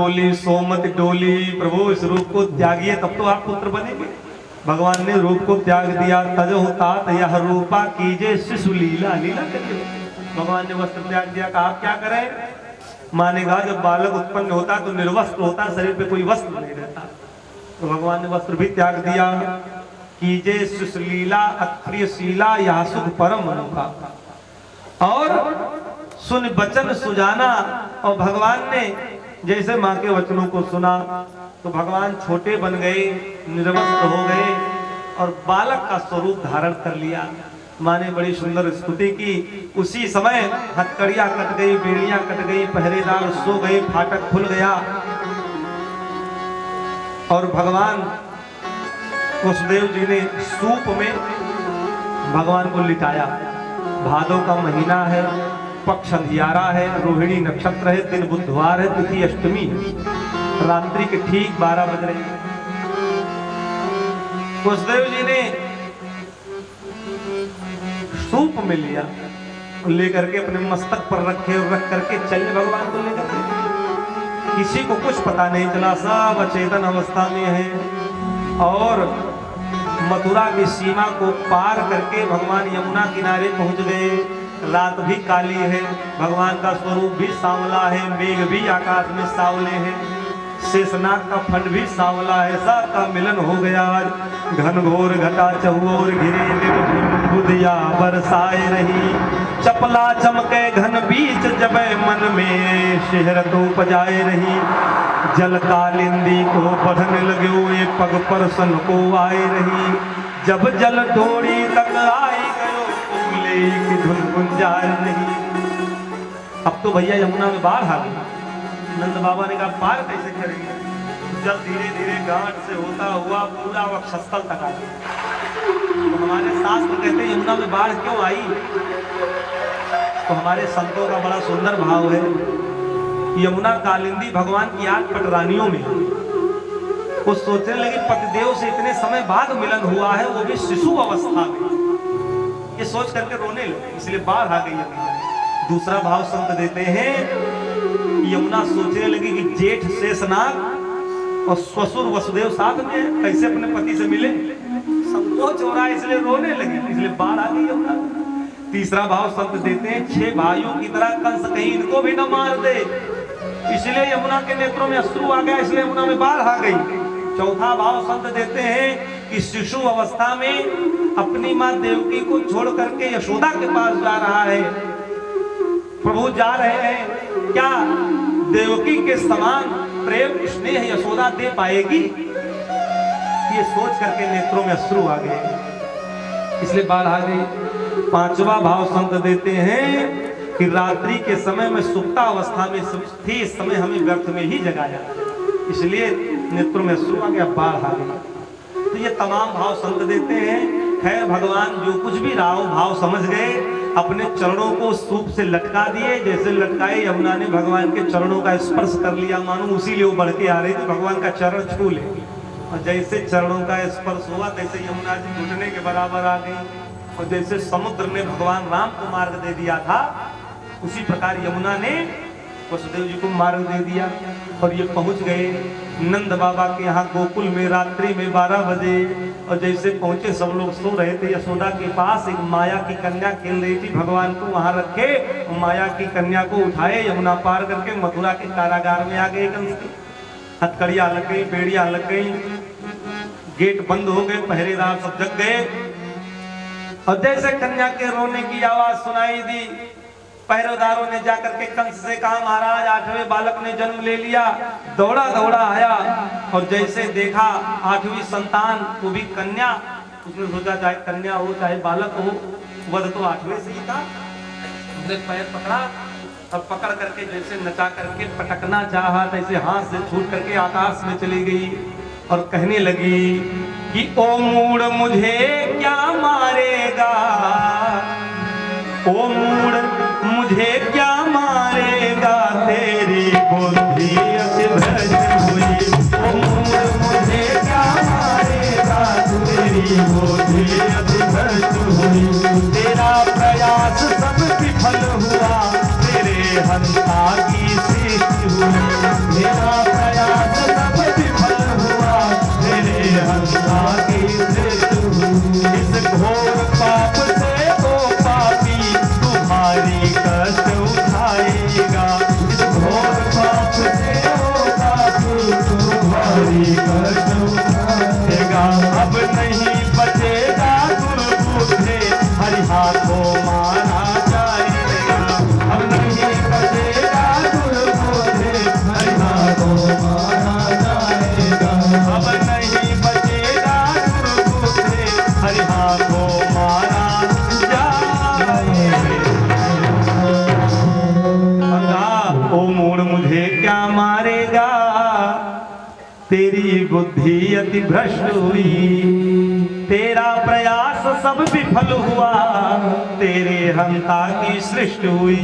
बोली सोमत डोली, प्रभु इस रूप को त्यागिए तब तो आप पुत्र बनेंगे। भगवान ने रूप को त्याग दिया। तजो तात यह रूपा कीजे शिशु लीला, लीला करिए। भगवान ने वस्त्र त्याग दिया। कहा आप क्या करें? मानेगा जब बालक उत्पन्न होता तो निर्वस्त्र होता, शरीर पे कोई वस्त्र नहीं रहता। तो भगवान ने वस्त्र भी त्याग दिया। कीजे शिशु लीला अप्रिय शीला, यह सुख परम मनुका। और सुन वचन सुजाना, और भगवान ने जैसे माँ के वचनों को सुना तो भगवान छोटे बन गए, निर्वस्त्र हो गए और बालक का स्वरूप धारण कर लिया। माँ ने बड़ी सुंदर स्तुति की। उसी समय हथकड़ियां कट गई, बेड़ियां कट गई, पहरेदार सो गए, फाटक खुल गया और भगवान वसुदेव जी ने सूप में भगवान को लिटाया। भादव का महीना है, पक्ष अंधियारा है, रोहिणी नक्षत्र है, दिन बुधवार है, तिथि अष्टमी है, रात्रि के ठीक 12 बज रहे हैं। वसुदेव जी ने सूप में लिया, लेकर के अपने मस्तक पर रखे और रख करके चले भगवान को लेकर के। किसी को कुछ पता नहीं चला, सब अचेतन अवस्था में है। और मथुरा की सीमा को पार करके भगवान यमुना किनारे पहुंच गए। रात भी काली है, भगवान का स्वरूप भी सांवला है, मेघ भी आकाश में सांवले हैं, शेषनाग का फंड भी सांवला है, सबका मिलन हो गया। घन घोर घटा चहुओर घिरे, बुधिया बरसाए रही, चपला चमके घन बीच जबे मन में शहरत उपजाए रही। जल कालिंदी को बढ़ने लगे, एक पग पर सन को आए रही, जब जल थोड़ी तक आई गयो, उंगली की धुन गुंजाए नहीं। अब तो भैया यमुना में बाढ़ आ गई। नंद बाबा ने कहा पार कैसे करेंगे? जल धीरे धीरे घाट से होता हुआ पूरा वक्षस्थल तक आ गया। तो हमारे शास्त्र कहते हैं यमुना में बाढ़ क्यों आई? तो हमारे संतों का बड़ा सुंदर भाव है। यमुना कालिंदी भगवान की 8 पटरानियों में वो सोचने लगी पतिदेव से इतने समय बाद मिलन हुआ है, वो भी शिशु अवस्था में। ये सोच करके रोने लगे, इसलिए बाढ़ आ गई यमुना। दूसरा भाव संत देते हैं, यमुना सोचने लगी कि जेठ शेषनाग और ससुर वसुदेव साथ में है, कैसे अपने पति से मिले, संकोच हो रहा है, इसलिए रोने लगी, इसलिए बाढ़ आ गई यमुना। तीसरा भाव संत देते हैं, 6 भाइयों की तरह कंस कहीं इनको भी न मार दे, इसलिए यमुना के नेत्रों में अश्रु आ गया, इसलिए यमुना में बाढ़ आ गई। चौथा भाव संत देते हैं कि शिशु अवस्था में अपनी मां देवकी को छोड़ करके यशोदा के पास जा रहा है। प्रभु जा रहे हैं, क्या देवकी के समान प्रेम स्नेह यशोदा दे पाएगी? ये सोच करके नेत्रों में अश्रु आ गए, इसलिए बाढ़ आ गई। पांचवा भाव संत देते हैं कि रात्रि के समय में सुप्ता अवस्था में थी, इस समय हमें व्यर्थ में ही जगाया, इसलिए नेत्रों में अश्रु आ गया, बाढ़ आ गई। तो ये तमाम भाव संत देते हैं। खैर भगवान जो कुछ भी राव भाव समझ गए, अपने चरणों को सूप से लटका दिए। जैसे लटकाए, यमुना ने भगवान के चरणों का स्पर्श कर लिया, मानो उसी लिए वो बढ़ के आ रही थी, भगवान का चरण छू ले। और जैसे चरणों का स्पर्श हुआ, तैसे यमुना जी घुटने के बराबर आ गई। और जैसे समुद्र ने भगवान राम को मार्ग दे दिया था, उसी प्रकार यमुना ने वसुदेव जी को मार्ग दे दिया। और ये पहुंच गए नंद बाबा के यहाँ गोकुल में रात्रि में 12 बजे। और जैसे पहुंचे, सब लोग सो रहे थे। यशोदा के पास एक माया की कन्या खेल रही थी, भगवान को वहां रखे, माया की कन्या को उठाए, यमुना पार करके मथुरा के कारागार में आ गए। कंस की हथकड़ियां लग गई, बेड़ियां लग गई, गेट बंद हो गए, पहरेदार सब जग गए। और जैसे कन्या के रोने की आवाज सुनाई दी, पहरेदारों ने जाकर के कंस से कहा, महाराज 8वें बालक ने जन्म ले लिया। दौड़ा दौड़ा आया और जैसे देखा 8वीं संतान, वो भी कन्या। उसने सोचा चाहे कन्या हो चाहे बालक हो, वध तो 8वें से ही था। उसने पैर पकड़ा और पकड़ करके जैसे नचा करके पटकना चाहा, तैसे हाथ से छूट करके आकाश में चली गई और कहने लगी कि ओ मूड मुझे क्या मारेगा, ओ मूड मुझे क्या मारेगा, तेरी बुद्धि अति भ्रष्ट हुई। ओ मूड मुझे क्या मारेगा, तेरी बुद्धि अति भ्रष्ट हुई। तेरा प्रयास सब विफल हुआ, तेरे हंता की सृष्टि हुई। मेरा आगे श्रेष्ठ हुई। इस घोर पाप से तो पापी तुम्हारी कष्ट उठाएगा। इस घोर पाप से तो पापी तुम्हारी कष्ट उठाएगा। अब नहीं बचेगा दुर्बुद्धे हरि हाथों मारा जाएगा। अब नहीं बचेगा दुर्बुद्धे हरि हाथों मारा जाएगा। अब नहीं बचेगा दुर्बुद्धे हरि हाथों मारा जाएगा। ओ मूढ़ मुझे क्या मारेगा, तेरी बुद्धि अति भ्रष्ट हुई। तेरा प्रयास सब विफल हुआ, तेरे हंता की सृष्टि हुई।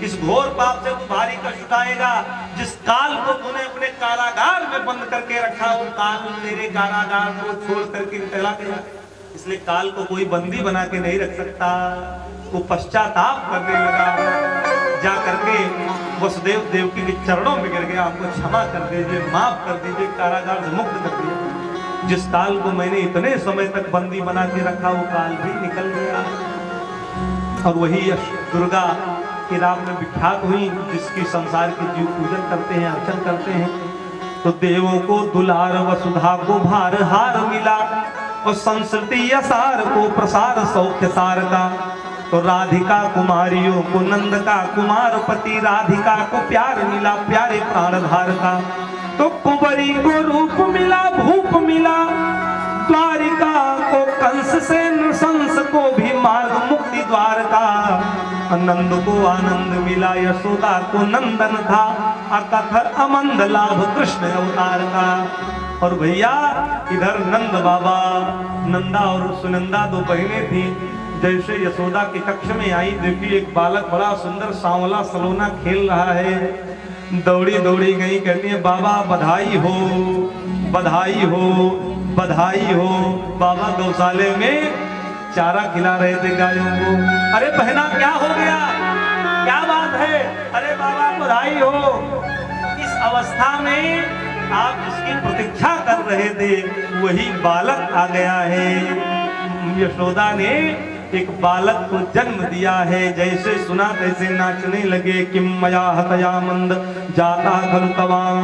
इस घोर पाप से तू भारी कष्ट उठाएगा। जिस काल को तूने अपने कारागार में बंद करके रखा, वो काल तेरे कारागार को छोड़ करके चला गया। इसलिए काल को कोई बंदी बना के नहीं रख सकता। वो पश्चाताप करने लगा, जा करके वसुदेव देवकी के चरणों में गिर गया, हमको क्षमा कर दीजिए, माफ कर दीजिए, कारागार से मुक्त कर दीजिए। जिस काल को मैंने इतने समय तक बंदी बना के रखा, वो काल भी निकल गया। और वही दुर्गा के नाम में विख्यात हुई, जिसकी संसार के जीव पूजन करते हैं, अर्चन करते हैं। तो देवों को दुलार, वसुधा को भार हार मिला, और संस्कृति असार को प्रसार सौख्य सार का। तो राधिका कुमारियों को नंद का कुमारपति, राधिका को प्यार मिला प्यारे प्राणधार का। तो कुंवरी को रूप मिला भूप मिला, द्वारिका को कंस से नृशंस को भी मार्ग मुक्ति द्वार का। नंद को आनंद मिला, यशोदा को नंदन था, अकथ अमंद लाभ कृष्ण अवतार का। और भैया इधर नंद बाबा, नंदा और सुनंदा दो बहनें थी। जैसे यशोदा के कक्ष में आई, देखी एक बालक बड़ा सुंदर सांवला सलोना खेल रहा है। दौड़ी दौड़ी गई, कहती है बाबा बधाई हो, बधाई हो, बधाई हो। बाबा गौशाले में चारा खिला रहे थे गायों को। अरे बहना क्या हो गया, क्या बात है? अरे बाबा बधाई हो। इस अवस्था में आप जिसकी प्रतीक्षा कर रहे थे, वही बालक आ गया है। यशोदा ने एक बालक को जन्म दिया है। जैसे सुना तैसे नाचने लगे, किम मया हतया मंद जाता खलु तवाम